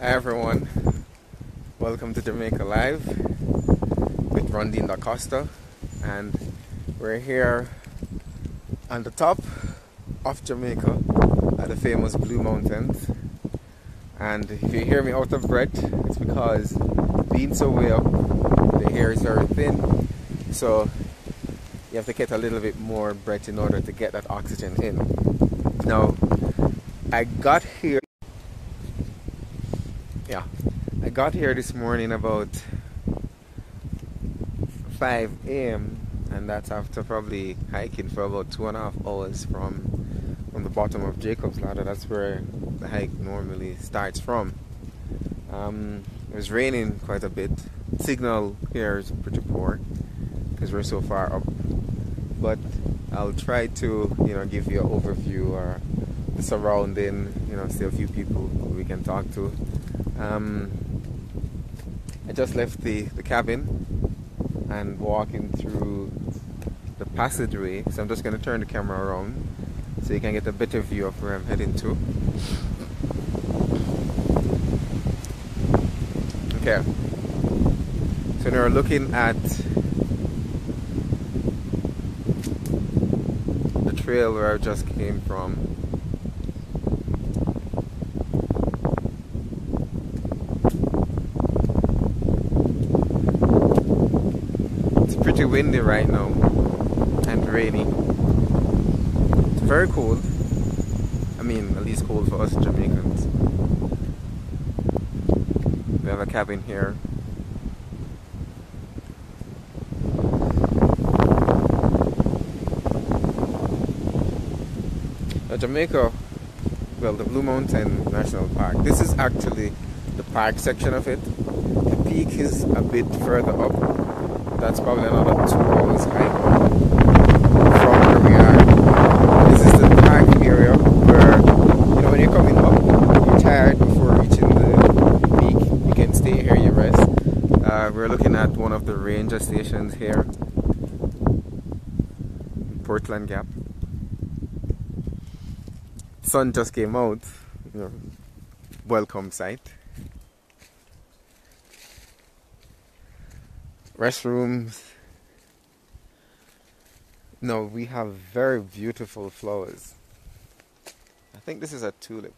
Hi everyone, welcome to Jamaica Live with Rondene DaCosta, and we're here on the top of Jamaica at the famous Blue Mountains. And if you hear me out of breath, it's because being so way up, the air is very thin, so you have to get a little bit more breath in order to get that oxygen in. Now, I got here this morning about 5 a.m. and that's after probably hiking for about 2.5 hours from the bottom of Jacob's Ladder. That's where the hike normally starts from. It was raining quite a bit. Signal here is pretty poor because we're so far up, but I'll try to give you an overview or the surrounding, see a few people we can talk to. I just left the cabin and walking through the passageway, so I'm just going to turn the camera around so you can get a better view of where I'm heading to. Okay, so now we're looking at the trail where I just came from. Pretty windy right now and rainy. It's very cold. I mean, at least cold for us Jamaicans. We have a cabin here. Now, Jamaica, well, the Blue Mountain National Park. This is actually the park section of it. The peak is a bit further up. That's probably another 2 hours hike from where we are. This is the park area where, when you're coming up, you're tired before reaching the peak. You can stay here, you rest. We're looking at one of the ranger stations here, Portland Gap. Sun just came out, welcome sight. Restrooms. No, we have very beautiful flowers. I think this is a tulip.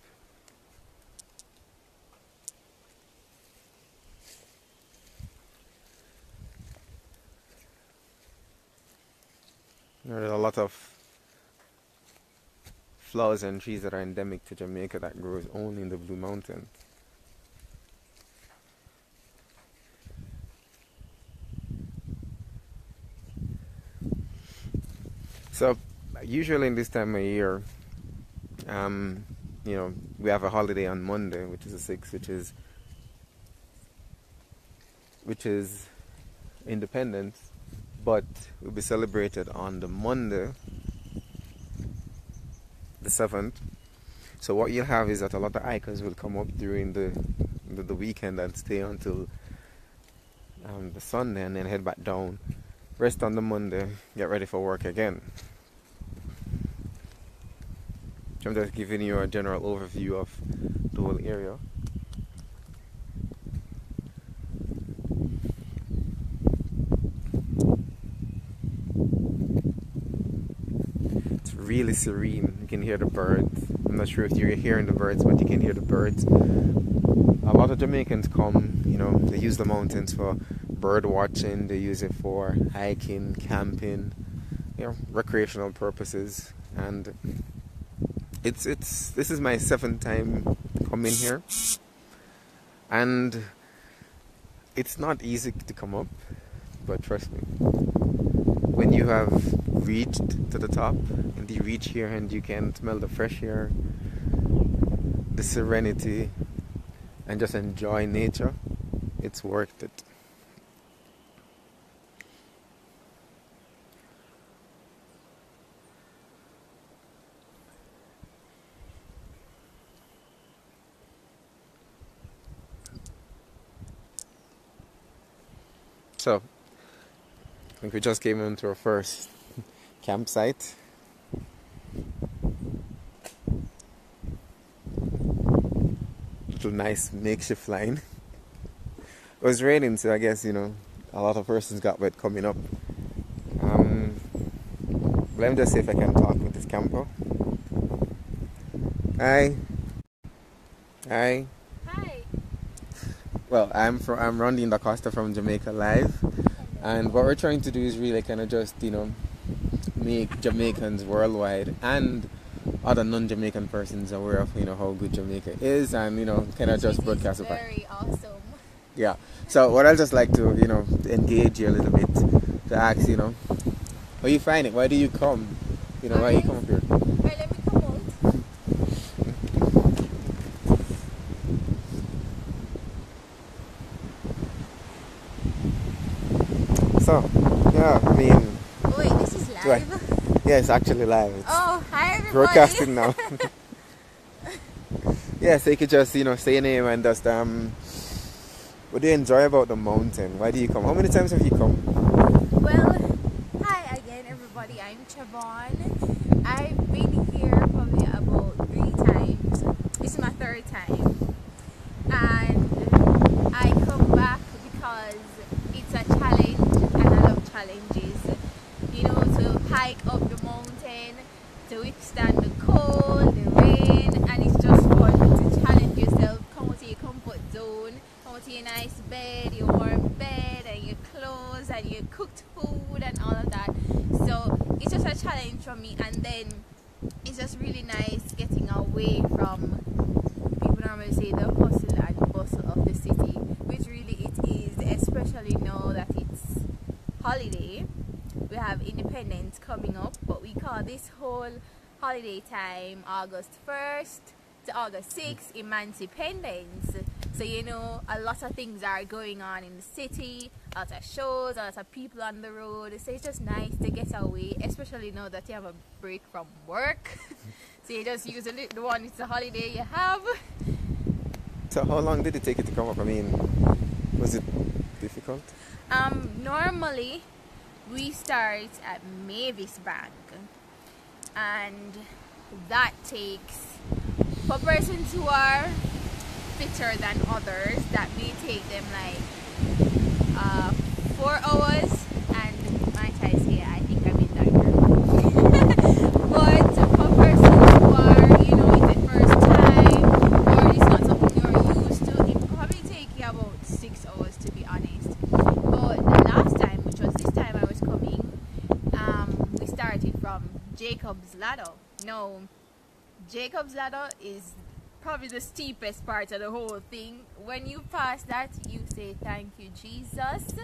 There are a lot of flowers and trees that are endemic to Jamaica that grows only in the Blue Mountains. So usually in this time of year, we have a holiday on Monday, which is the 6th, which is Independence, but will be celebrated on the Monday, the 7th. So what you'll have is that a lot of hikers will come up during the weekend and stay until the Sunday, and then head back down, rest on the Monday, get ready for work again. I'm just giving you a general overview of the whole area. It's really serene. You can hear the birds. I'm not sure if you're hearing the birds, but you can hear the birds. A lot of Jamaicans come, they use the mountains for bird watching, they use it for hiking, camping, recreational purposes. And this is my 7th time coming here, and it's not easy to come up, but trust me, when you have reached to the top and you reach here and you can smell the fresh air, the serenity, and just enjoy nature, it's worth it. So, I think we just came into our first campsite. little nice makeshift line. It was raining, so I guess, you know, a lot of persons got wet coming up. Let me just see if I can talk with this camper. Hi. Hi. Hi. Well, I'm Rondene DaCosta from Jamaica Live, and what we're trying to do is really kind of just, you know, make Jamaicans worldwide and other non-Jamaican persons aware of, you know, how good Jamaica is, and, you know, kind of just broadcast it. Very awesome. Yeah. So what I'd just like to, you know, engage you a little bit to ask, you know, how you find it? Why do you come? You know, why you come up here? Right, let me come out. So, yeah, I mean... Oh, wait, this is live? Yeah, it's actually live. It's oh, hi everybody. broadcasting now. Yeah, so you could just, you know, say your name and just, what do you enjoy about the mountain? Why do you come? How many times have you come? Well, hi again everybody, I'm Chavon. I've been here probably about 3 times. This is my 3rd time. And I come back because it's a challenge and I love challenges. You know, to hike up the mountain, to withstand the cold, the rain, and it's just fun to challenge yourself, come out of your comfort zone, come out of your nice bed, your warm bed, and your clothes, and your cooked food, and all of that. So it's just a challenge for me, and then it's just really nice getting away from, people normally say, the hustle and bustle of the city, which really it is, especially now that it's holiday. We have Independence coming up, but we call this whole holiday time August 1st to August 6th Emancipendence. So you know, a lot of things are going on in the city, a lot of shows, a lot of people on the road. So it's just nice to get away, especially now that you have a break from work. So you just use the one, it's a holiday you have. So how long did it take you to come up? I mean, was it difficult? Normally we start at Mavis Bank, and that takes, for persons who are fitter than others, that may take them like 4 hours, and my ties here, I think I'm in that group. But for persons who are, you know, it's the first time, or it's not something you're used to, it probably take you about 6 hours, to be honest. But the last time, which was this time I was coming, we started from Jacob's Ladder. Now, Jacob's Ladder is probably the steepest part of the whole thing. When you pass that, you say thank you Jesus,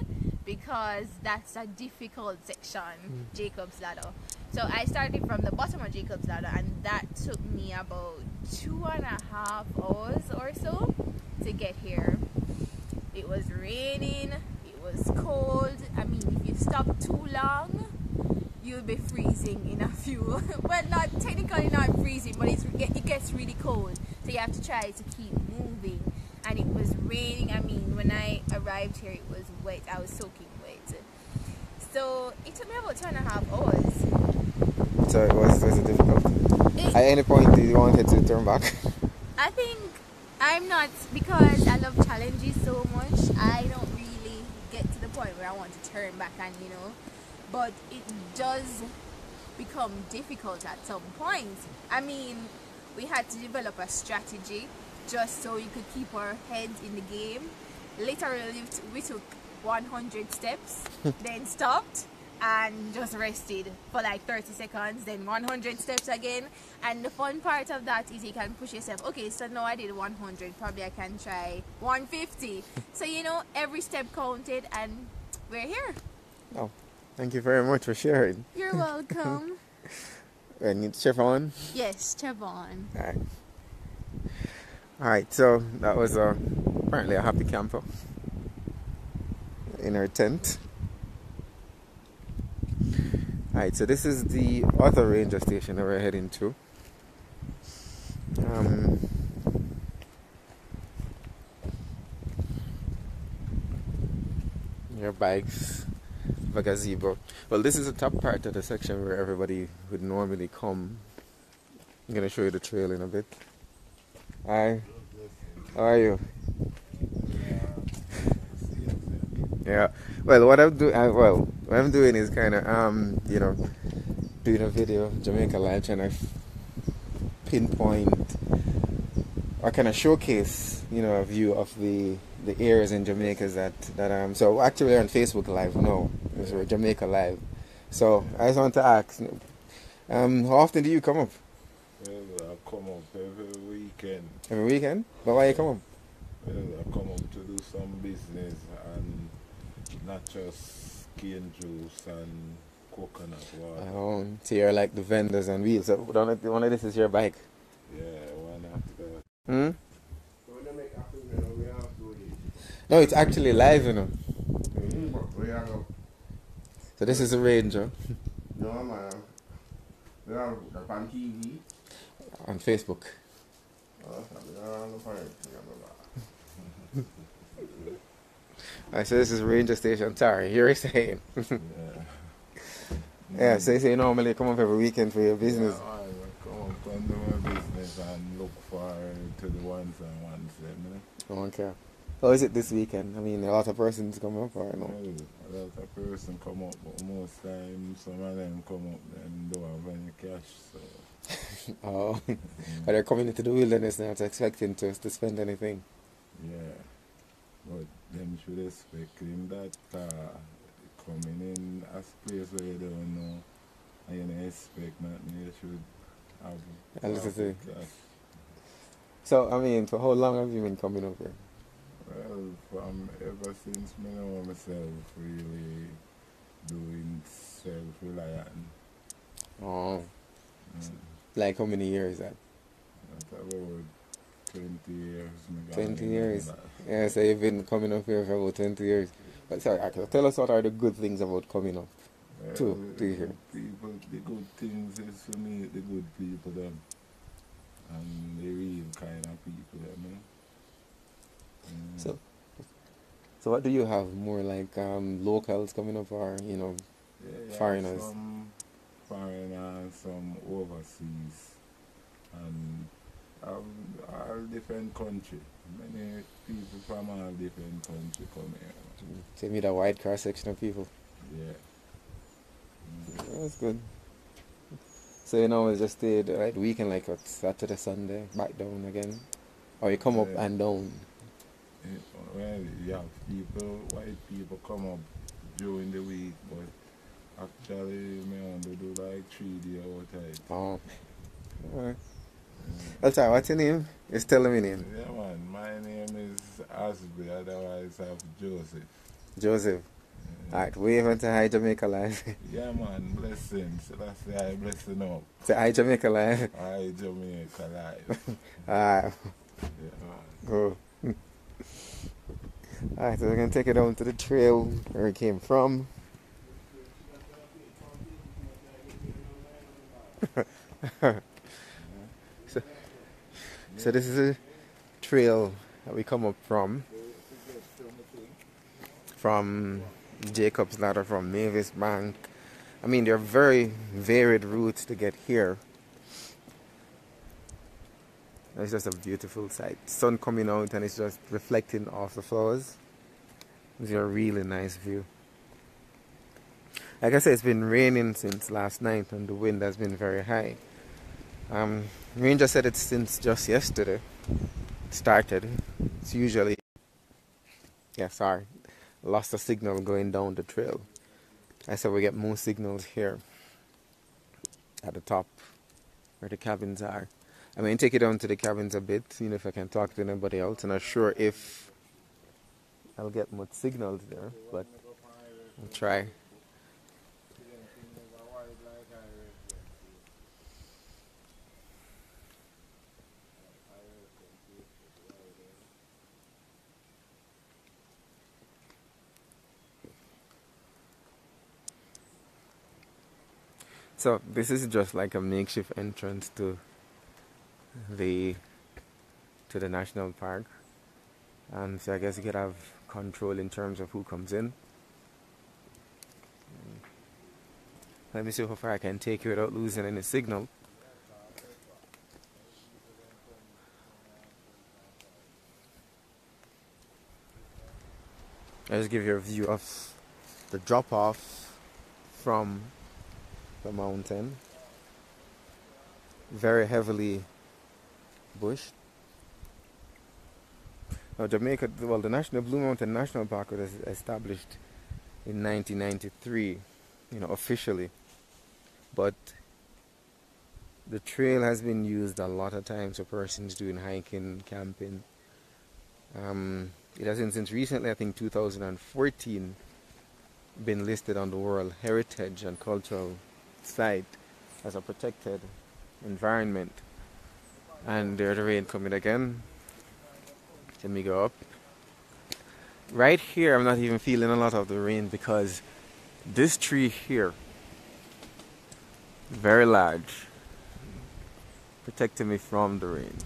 because that's a difficult section, Jacob's Ladder. So I started from the bottom of Jacob's Ladder, and that took me about 2.5 hours or so to get here. It was raining, it was cold. I mean, if you stop too long, you'll be freezing in a few. Well, not technically not freezing, but it gets really cold. So you have to try to keep moving. And it was raining. I mean, when I arrived here, it was wet. I was soaking wet. So it took me about 2.5 hours. So was it difficult? At any point did you wanted to turn back? I think I'm not, because I love challenges so much, I don't really get to the point where I want to turn back, and you know, but it does become difficult at some point. I mean, we had to develop a strategy just so we could keep our heads in the game. Literally, we took 100 steps, then stopped and just rested for like 30 seconds, then 100 steps again. And the fun part of that is you can push yourself. Okay, so now I did 100, probably I can try 150. So you know, every step counted, and we're here. Oh, thank you very much for sharing. You're welcome. And it's Chavon? Yes, Chavon. Alright, so that was apparently a happy camper in our tent. Alright, so this is the other ranger station that we're heading to. Your bikes, a gazebo. Well, this is the top part of the section where everybody would normally come. I'm going to show you the trail in a bit. Hi. How are you? Yeah. Well, what I'm doing is kind of doing a video, Jamaica Live, trying to pinpoint or kind of showcase, a view of the areas in Jamaica that. So actually we're on Facebook Live now. It's Jamaica Live. So I just want to ask, how often do you come up? Well, I come up every weekend. Every weekend? But why you come up? Well, I come up to do some business and not just cane juice and coconut water. Oh, so you're like the vendors on wheels. So one of this is your bike. Yeah, one after. Hmm? No, it's actually live, So this is a Ranger. No, man. They are on TV. On Facebook. I so this is Ranger Station. Sorry, you're saying. Yeah, so you say you normally come up every weekend for your business. Yeah, I come up and do my business and look for to the ones and ones them, Okay. How is it this weekend? I mean, a lot of persons come up or no? Well, a lot of person come up, but most time some of them come up and don't have any cash, so. Oh, but they're coming into the wilderness now, expecting to spend anything. Yeah, but them should expect him that coming in a place where you don't know and you don't expect nothing, you should have A little thing. cash. So, I mean, for how long have you been coming up here? Well, from ever since me know myself really doing self-reliant. Oh, Mm. like how many years that? That's about 20 years. 20 years. Yeah, so you've been coming up here for about 20 years. But sorry, tell us what are the good things about coming up to here. People, the good things is for me, the good people them. And the real kind of people them, So what do you have? More like locals coming up or, foreigners? Some foreigners, some overseas, and all different country. Many people from all different country come here. So meet a wide cross section of people. Yeah. That's good. So it's just stayed like weekend, like what, Saturday, Sunday, back down again, or you come up and down. Well, you have people, white people come up during the week, but actually, me only do like 3 days outside. Oh. Alright. Well, sorry, what's your name? Just tell me name. Yeah, man. My name is Asby, otherwise I have Joseph. Joseph. Alright, wave and say hi Jamaica Live. Yeah, man. Blessings. That's the I blessing up. Say hi Jamaica Live. Hi, Jamaica Live. Alright. Yeah, man. Go. Alright, so we're going to take it down to the trail where we came from. So this is a trail that we come up from Jacob's Ladder, from Mavis Bank. I mean, there are very varied routes to get here. It's just a beautiful sight. Sun coming out and it's just reflecting off the flowers. It's a really nice view. Like I said, it's been raining since last night and the wind has been very high. Ranger said it's since just yesterday it started. It's usually, lost a signal going down the trail. I said we get more signals here at the top where the cabins are. I mean, take it down to the cabins a bit, if I can talk to anybody else. I'm not sure if I'll get much signals there, but I'll try. So this is just like a makeshift entrance to the national park, and so I guess you could have control in terms of who comes in. Let me see how far I can take you without losing any signal. I'll just give you a view of the drop off from the mountain. Very heavily bushed. Now Jamaica, well, the Blue Mountain National Park was established in 1993, officially. But the trail has been used a lot of times for persons doing hiking, camping. It hasn't since recently, I think 2014, been listed on the World Heritage and Cultural Site as a protected environment. And there's the rain coming again. Let me go up. Right here, I'm not even feeling a lot of the rain because this tree here, very large, protecting me from the rain.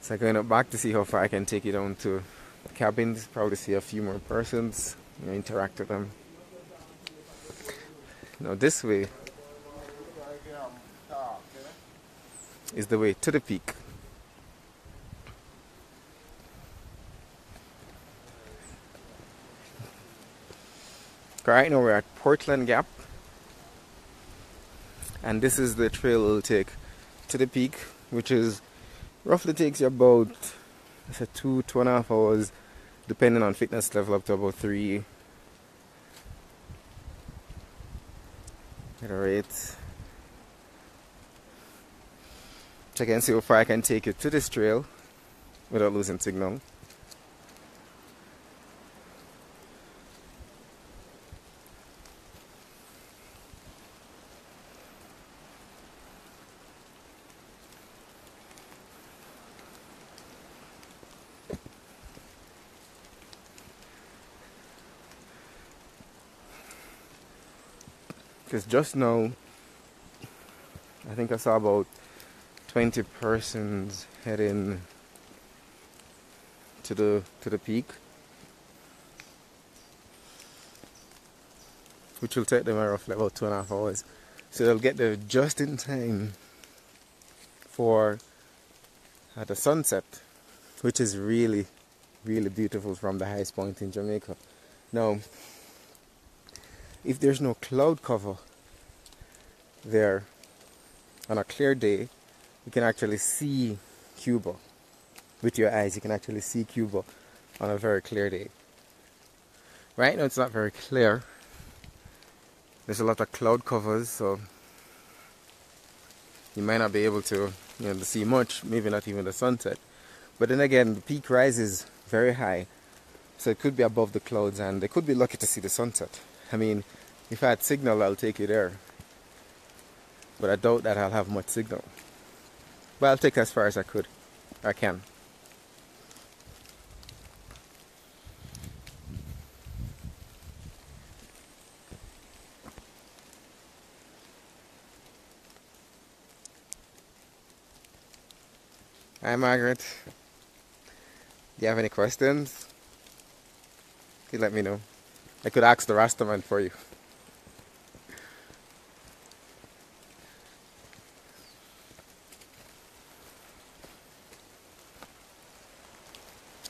So I'm going up back to see how far I can take it down to the cabins, probably see a few more persons, interact with them. Now this way is the way to the peak. Right now we're at Portland Gap, and this is the trail we'll take to the peak, which is roughly takes you about 2.5 hours, depending on fitness level, up to about 3. Alright. Check and see how far I can take you to this trail without losing signal. Because just now, I think I saw about 20 persons heading to the peak, which will take them roughly about 2.5 hours. So they'll get there just in time for the sunset, which is really, really beautiful from the highest point in Jamaica. Now, if there's no cloud cover there on a clear day, you can actually see Cuba with your eyes. You can actually see Cuba on a very clear day. Right now it's not very clear. There's a lot of cloud covers, so you might not be able to, to see much, maybe not even the sunset. But then again, the peak rises very high, so it could be above the clouds, and they could be lucky to see the sunset. I mean, if I had signal, I'll take you there. But I doubt that I'll have much signal. But I'll take as far as I can. Hi, Margaret. Do you have any questions? You let me know. I could ask the Rastaman for you.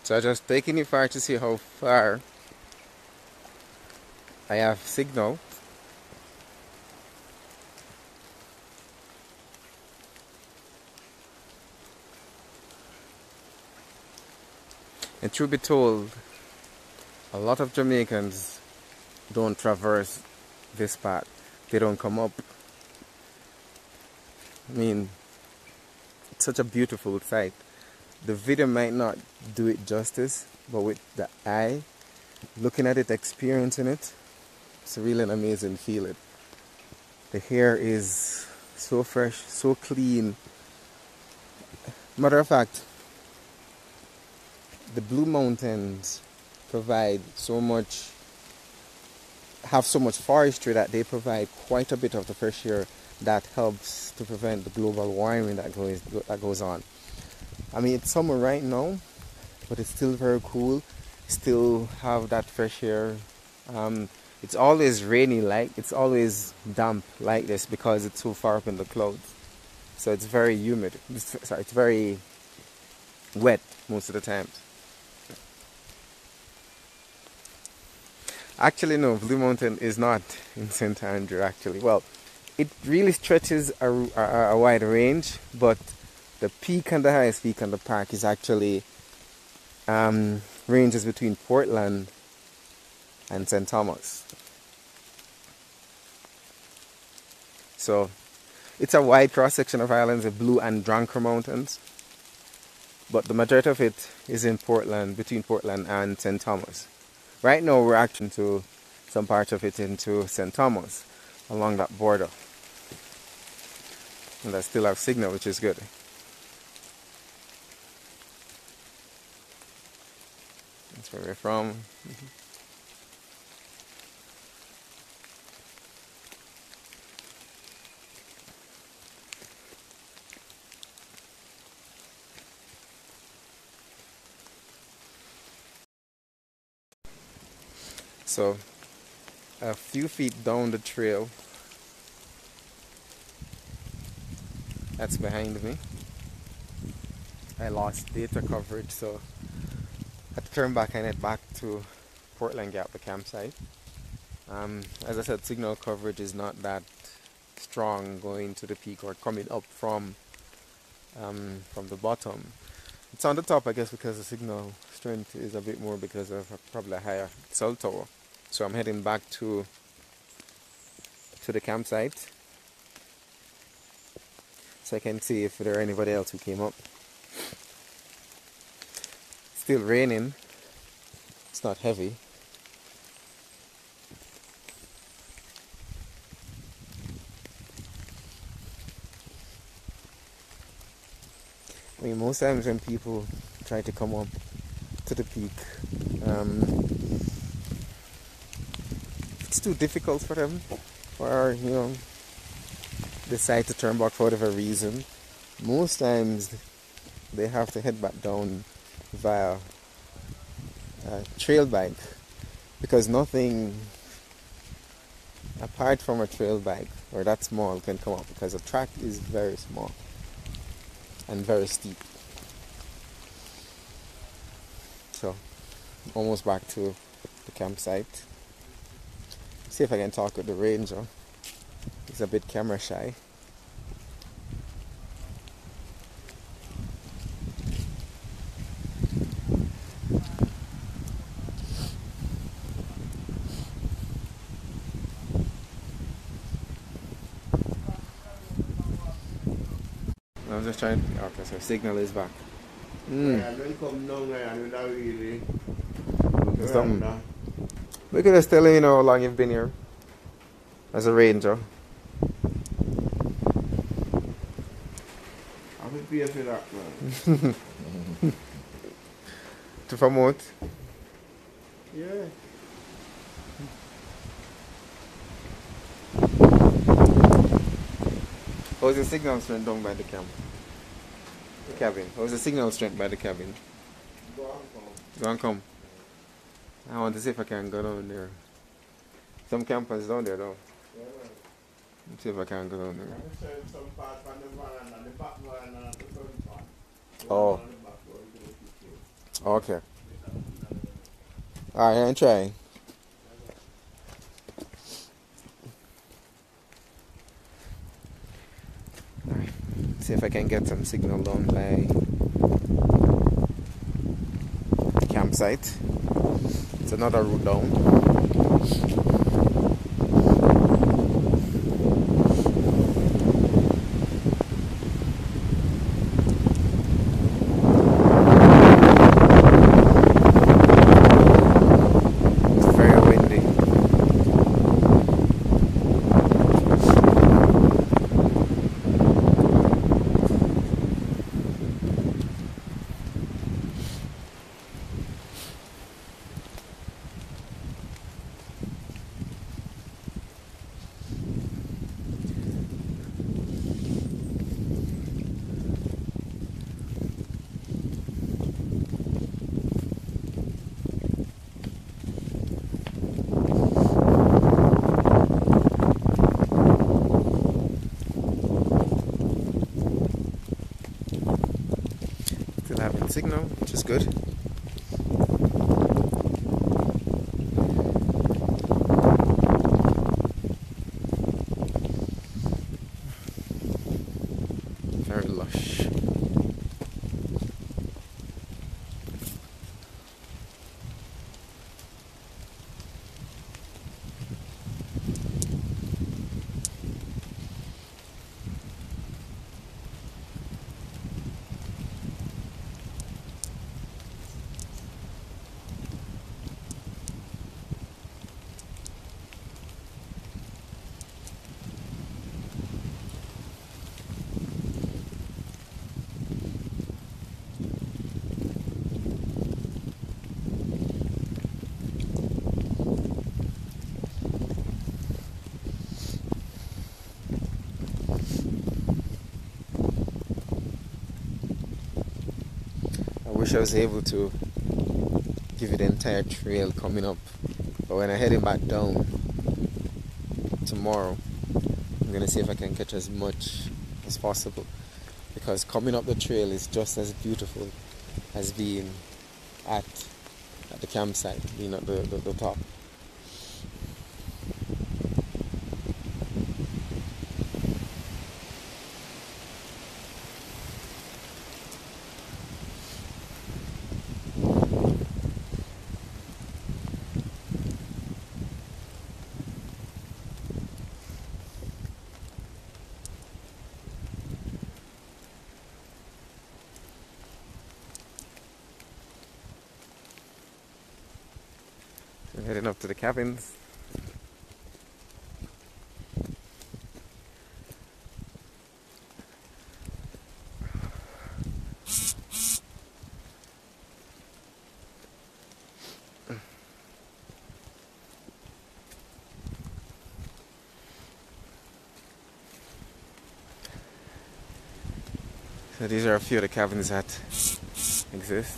So I'm just taking you far to see how far I have signal. And truth be told, a lot of Jamaicans don't traverse this path. They don't come up. I mean, it's such a beautiful sight. The video might not do it justice, but with the eye, looking at it, experiencing it, it's really an amazing feeling. The hair is so fresh, so clean. Matter of fact, the Blue Mountains provide have so much forestry that they provide quite a bit of the fresh air that helps to prevent the global warming that goes on. I mean, it's summer right now, but it's still very cool. Still have that fresh air. It's always rainy, it's always damp like this because it's so far up in the clouds. So it's very humid. It's very wet most of the times. Actually, no, Blue Mountain is not in St. Andrew, actually. Well, it really stretches a wide range, but the peak and the highest peak on the park is actually ranges between Portland and St. Thomas. So it's a wide cross-section of islands, the Blue and Dranker Mountains, but the majority of it is in Portland, between Portland and St. Thomas. Right now we're actually to some part of it into St. Thomas, along that border. And I still have signal, which is good. That's where we're from. So, a few feet down the trail, that's behind me, I lost data coverage, so I had to turn back and head back to Portland Gap, the campsite. As I said, signal coverage is not that strong going to the peak or coming up from the bottom. It's on the top, I guess, because the signal strength is a bit more because of probably a higher cell tower. So I'm heading back to the campsite so I can see if there are anybody else who came up. Still raining. It's not heavy. I mean, most times when people try to come up to the peak, it's too difficult for them, or decide to turn back for whatever reason. Most times they have to head back down via trail bike, because nothing apart from a trail bike or that small can come up, because the track is very small and very steep. So almost back to the campsite. See if I can talk with the ranger. He's a bit camera shy. I'm just trying. Okay, so signal is back. Something. We could just tell you how long you've been here as a ranger. I would pay for that, man. To promote. Yeah. How's the signal strength down by the camp? The cabin. How's the signal strength by the cabin? Go and come. Go and come. I want to see if I can go down there. Some campers down there though. Yeah, man. Let's see if I can go down there. I'm showing some part from the van and the back van and the front part. Oh. And the back one to the kitchen. Okay. Alright, I'm trying. Alright. See if I can get some signal down by the campsite. It's another route down. signal, which is good. Very lush. I wish I was able to give you the entire trail coming up, but when I'm heading back down tomorrow, I'm gonna see if I can catch as much as possible, because coming up the trail is just as beautiful as being at the campsite, being at the top. We're heading up to the cabins. So these are a few of the cabins that exist.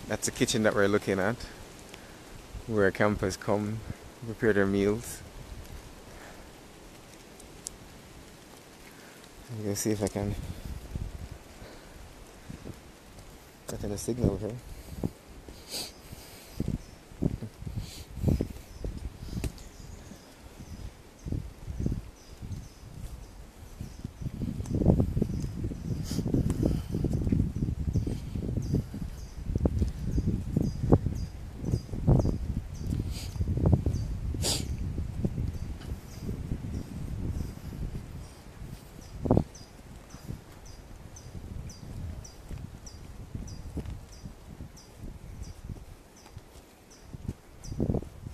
That's the kitchen that we're looking at, where campers come prepare their meals. I'm gonna see if I can get in a signal here.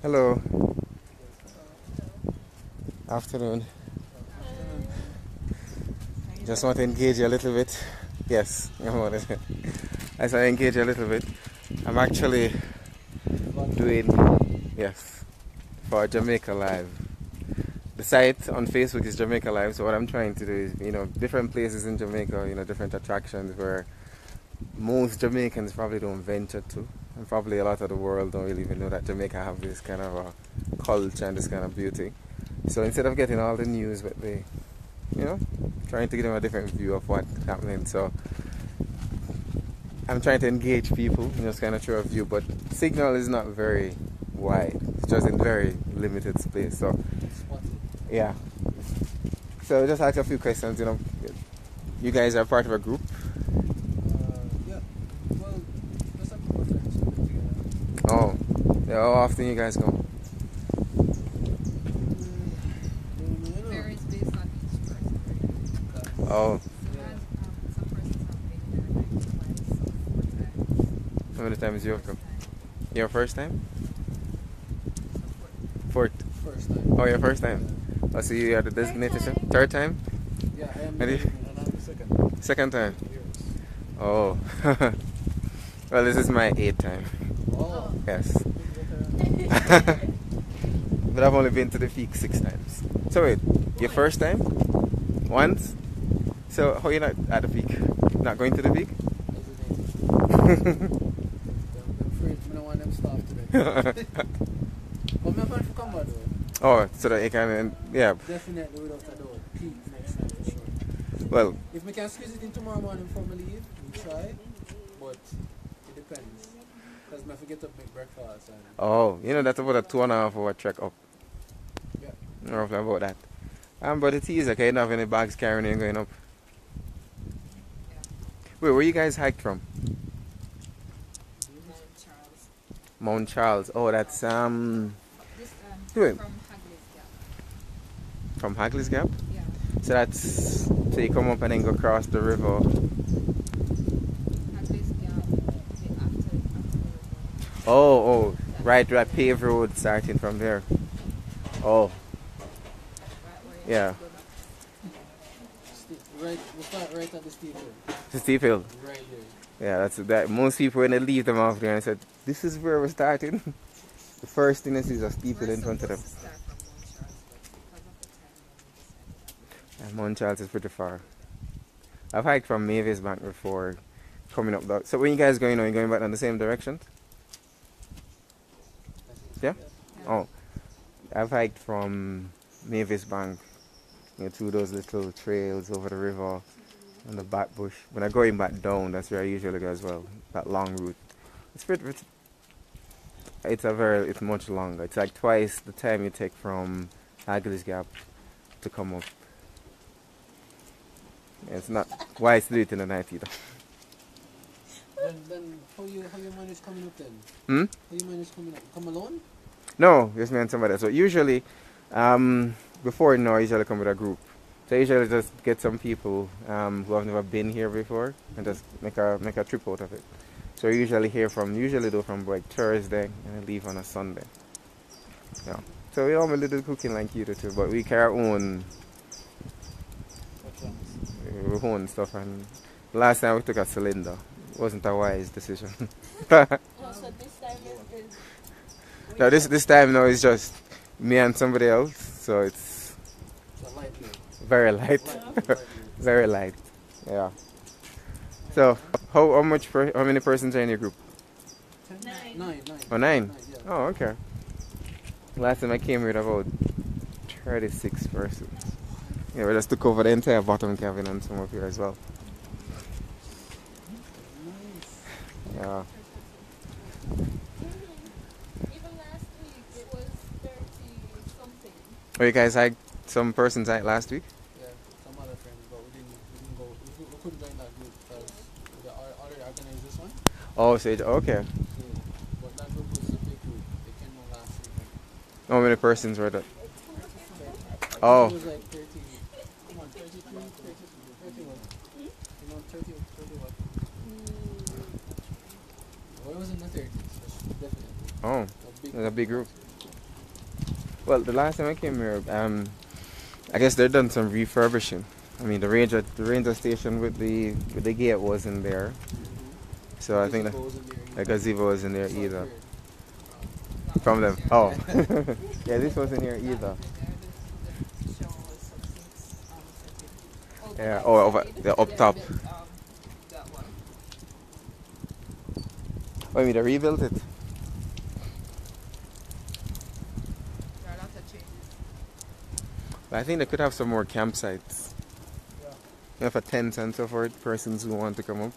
Hello. Afternoon. Just want to engage you a little bit. Yes, I want to engage you a little bit. I'm actually doing, yes, for Jamaica Live. The site on Facebook is Jamaica Live, so what I'm trying to do is, different places in Jamaica, different attractions where most Jamaicans probably don't venture to. And probably a lot of the world don't really even know that Jamaica have this kind of a culture and this kind of beauty. So instead of getting all the news, but they, trying to give them a different view of what's happening. So I'm trying to engage people, just kind of through a view, but signal is not very wide. It's just in very limited space. So yeah. So just ask a few questions. You guys are part of a group. Oh, yeah, how often you guys go? Varies based on each person. Oh. Some persons have been there like twice or 4 times. How many times you have come? Your first time? So First time. Oh, your first time? Oh, so you are the designated time? Third time? Yeah, I am Maybe? the second. Second time? Years. Oh. Well, this is my 8th time. Oh. Yes. But I've only been to the peak 6 times. So wait, your first time? Once? So how are you not at the peak? Not going to the peak? I'm afraid I don't want them staff today. But I'm going to come out though. Oh, so that it can, yeah. Definitely without a doubt. Peak next time for sure. Well, If we can squeeze it in tomorrow morning before we leave, we try. But it depends. Because I forget to make breakfast. And oh, you know, that's about a 2.5 hour trek up. yeah. Roughly about that. But it's easy, okay? You don't have any bags carrying and going up. Wait, where you guys hiked from? Charles. Mount Charles. Oh, that's This Wait. from Hagley's Gap. from Hagley's Gap. Yeah. So that's so you come up and then go across the river. Hagley's Gap. After the river. Oh, right, paved road starting from there. Oh, Right where you yeah. have to go back. Right, we start right at the steeple. It's a steep hill. Right here. Yeah, that's that. Most people when they leave them off there and said, "This is where we're starting." The first thing they see is a steep hill We're in front of them. supposed to start from Mount Charles, but because of the time, we decided And Mount Charles is pretty far. I've hiked from Mavis Bank before, coming up that. So when you guys going, are you going back in the same direction? Yeah. Oh, I've hiked from Mavis Bank, you know, through those little trails over the river and the back bush. When I'm going back down, that's where I usually go as well. That long route. It's pretty. It's much longer. It's like twice the time you take from Hagley's Gap to come up. It's not wise to do it in the night either. Then how you manage coming up then? Hmm? How you manage coming up? Come alone? No, just me and somebody else. So usually, before I usually come with a group. So I usually just get some people who have never been here before and just make a trip out of it. So I usually do from like Thursday and I leave on a Sunday. Yeah. So we normally do cooking like you do too, but we carry our own stuff. And last time we took a cylinder. It wasn't a wise decision. So this time is No, this time now it's just me and somebody else, so it's So light here. very light, Light here. very light. Yeah. So how many persons are in your group? Nine. Oh, 9. Yeah. Oh, okay. Last time I came here, about 36 persons. Yeah, we just took over the entire bottom cabin and some of here as well. Nice. Yeah. even last week it was 30 something. Oh, you guys had some persons out last week? Yeah, some other friends, but we didn't go. We couldn't join that group because we already organized this one. Oh, so okay. So, but that group was a big group. They came on last week. How many persons were that? Oh. Oh. It was like 30. Come on, 32, 31. You know, 31. Well, it was in the 30s, definitely. Oh, it was a big group. Well, the last time I came here, I guess they've done some refurbishing. I mean, the ranger station with the gate wasn't there, so I think the gazebo wasn't there either. From them. Oh, yeah, this wasn't here either. Yeah. Oh, over the up top. that one. Oh, you mean they rebuilt it? There are lots of changes. But I think they could have some more campsites. Yeah. You know, for tents and so forth, persons who want to come up.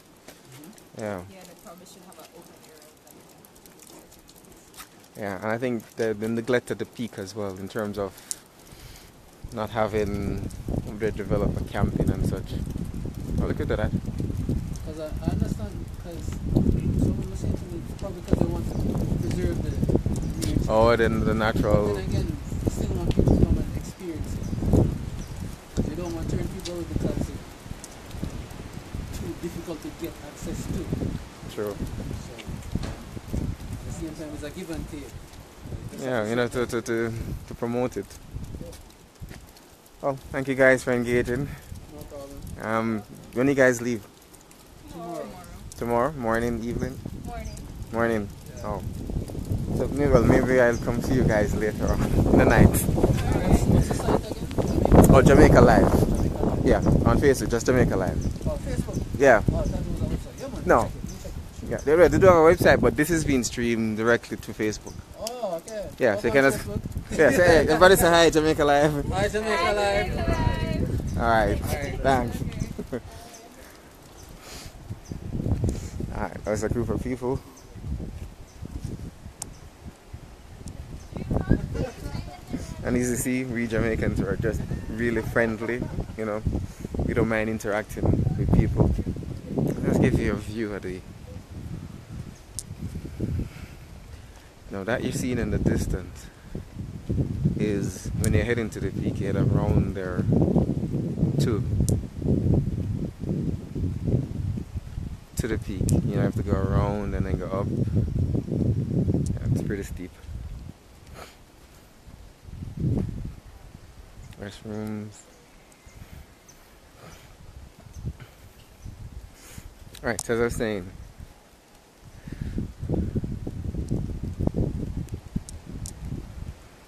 Yeah. Yeah, they probably should have an open area. Yeah, and I think they've neglected the peak as well in terms of not having they develop a camping and such. Oh, look at that. Because I understand, because someone was saying to me, probably because they want to preserve the nature. Oh, then the natural. Then again, they still want people to come and experience it. They don't want to turn people away because it's too difficult to get access to. True. So, at the same time, it's a give and take. Yeah, you know, to promote it. Well, thank you guys for engaging. No problem. When you guys leave? Tomorrow. Tomorrow? Morning, evening? Morning. Morning. Oh. So maybe I'll come see you guys later on in the night. What's the site again? Oh, Jamaica Live. Yeah, on Facebook, just Jamaica Live. Oh, Facebook. Yeah. Oh, that was a website. Yeah, man. No. Check it. Yeah, they do have a website, but this is being streamed directly to Facebook. Oh, okay. Yeah, so you Welcome, can Chef Luke. yeah, say, hey, everybody say hi, Jamaica Live. Hi, Jamaica Live. Alright, Alright. thanks. Alright, that's a group of people. And as you see, we Jamaicans are just really friendly, you know. We don't mind interacting with people. Let's give you a view of the... Now that you're seeing in the distance is when you're heading to the peak, you head around there to the peak. You have to go around and then go up. Yeah, it's pretty steep. Restrooms. Alright, so as I was saying,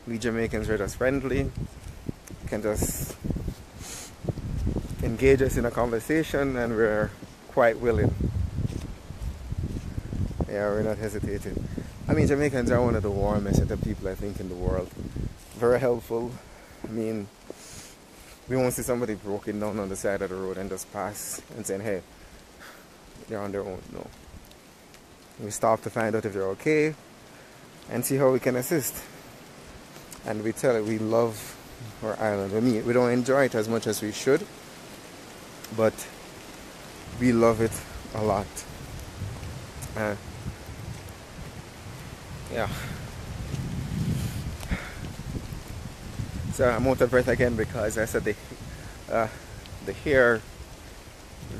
we Jamaicans are just friendly, can just engage us in a conversation, and we're quite willing. Yeah, we're not hesitating. I mean, Jamaicans are one of the warmest set of people I think in the world. Very helpful. I mean, we won't see somebody broken down on the side of the road and just pass and saying, hey, they're on their own. No. We stop to find out if they're okay and see how we can assist. And we tell it we love our island. I mean, we don't enjoy it as much as we should, but we love it a lot. Yeah. So I'm out of breath again because I said the hair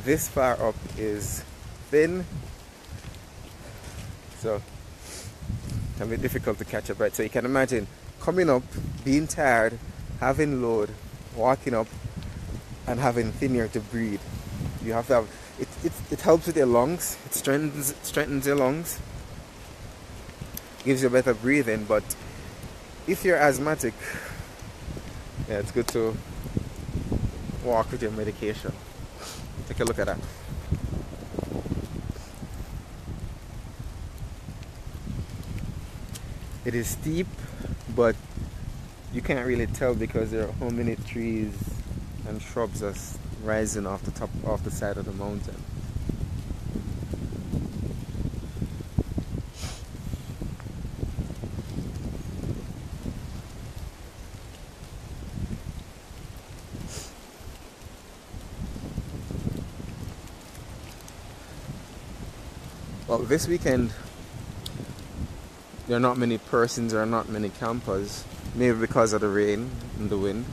this far up is thin, so it's a bit difficult to catch a breath. So you can imagine coming up, being tired, having load, walking up, and having thin air to breathe. You have to have it helps with your lungs. It strengthens your lungs, gives you better breathing. But if you're asthmatic, yeah, it's good to walk with your medication. Take a look at that. It is steep, but you can't really tell because there are how many trees and shrubs that's rising off the side of the mountain. Well, this weekend there are not many persons, there are not many campers. Maybe because of the rain and the wind.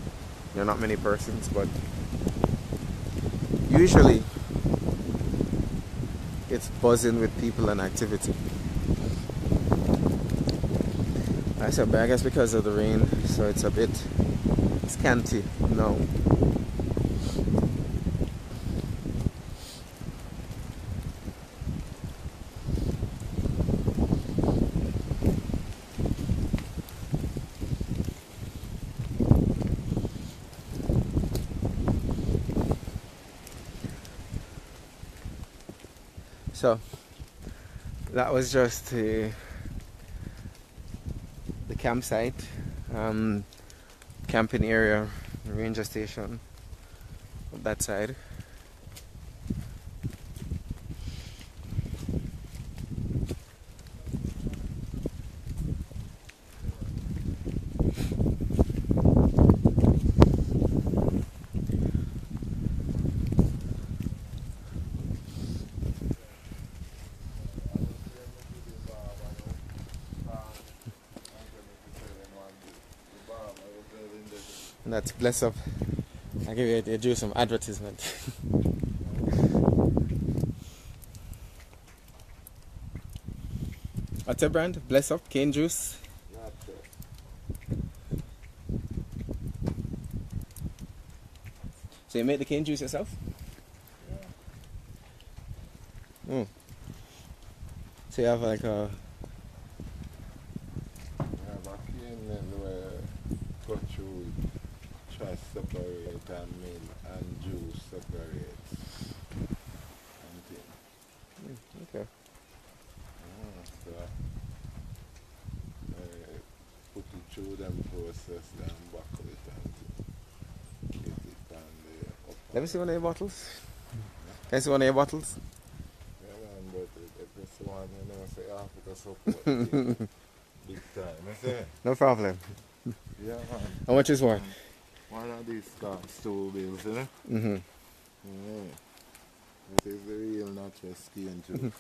There are not many persons, but usually it's buzzing with people and activity. I said, but I guess because of the rain, so it's a bit scanty now. So that was just the campsite, camping area, ranger station on that side. And that's Bless Up. I'll give you some advertisement. What's your brand? Bless Up cane juice. So you make the cane juice yourself? Yeah. Mm. So you have like a... I have a cane where cut through, try separate and milk and juice separate. And thing. Okay. So, do them process them, buckle it and get it on the upper. Let me see one of your bottles. Can I see one of your bottles? Yeah, man, but if it's one, you know, say Africa support. Big time, you see? No problem. Yeah, man. How much is one? One of these cost 2 bills, you know? Mm-hmm. Yeah. This is the real natural skin juice.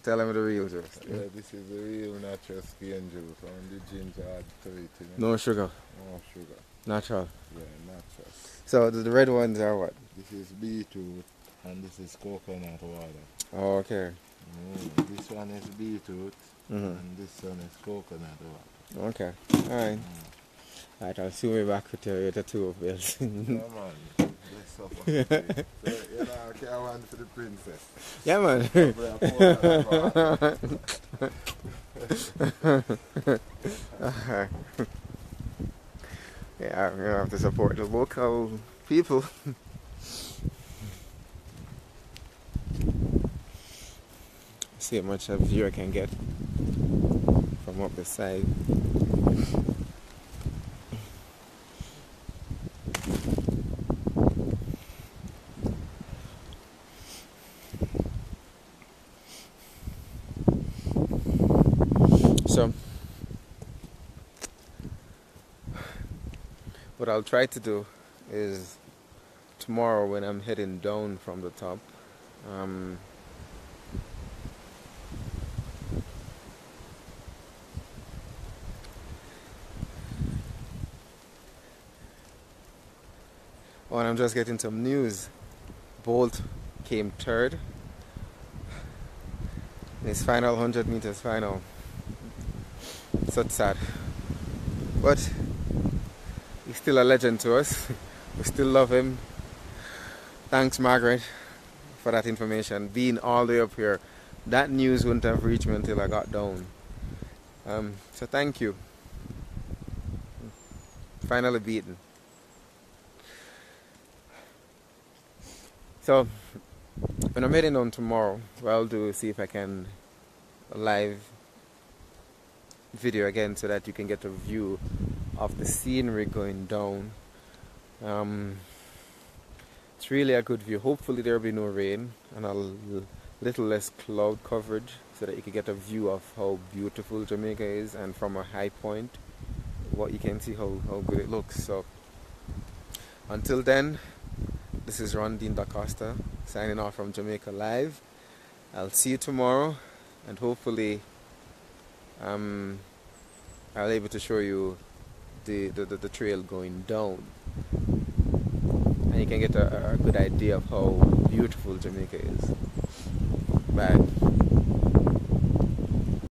Tell them the real juice. Yeah, this is the real natural skin juice. Only ginger add to it, you know? No sugar. No sugar. Natural. Yeah, natural. So the red ones are what? This is beetroot and this is coconut water. Oh, okay. This one is beetroot Mm-hmm. and this one is coconut water. Okay. Alright. Alright, I'll see you back with your two of bills. Yeah, man. Bless up. So, you know, I can't want for the princess. Yeah, man. Yeah, you have to support the local people. See how much a view I can get from up the side. So what I'll try to do is tomorrow when I'm heading down from the top, when I'm just getting some news, Bolt came third in his final 100 meters final. So sad, but he's still a legend to us. We still love him. Thanks, Margaret, for that information. Being all the way up here, that news wouldn't have reached me until I got down. So thank you. Finally beaten. So when I'm heading on tomorrow, what I'll do is see if I can live video again so that you can get a view of the scenery going down. It's really a good view. Hopefully there will be no rain and a little less cloud coverage so that you can get a view of how beautiful Jamaica is, and from a high point what you can see how good it looks. So until then, this is Rondene DaCosta signing off from Jamaica Live. I'll see you tomorrow, and hopefully I'll be able to show you the trail going down, and you can get a good idea of how beautiful Jamaica is. Bye.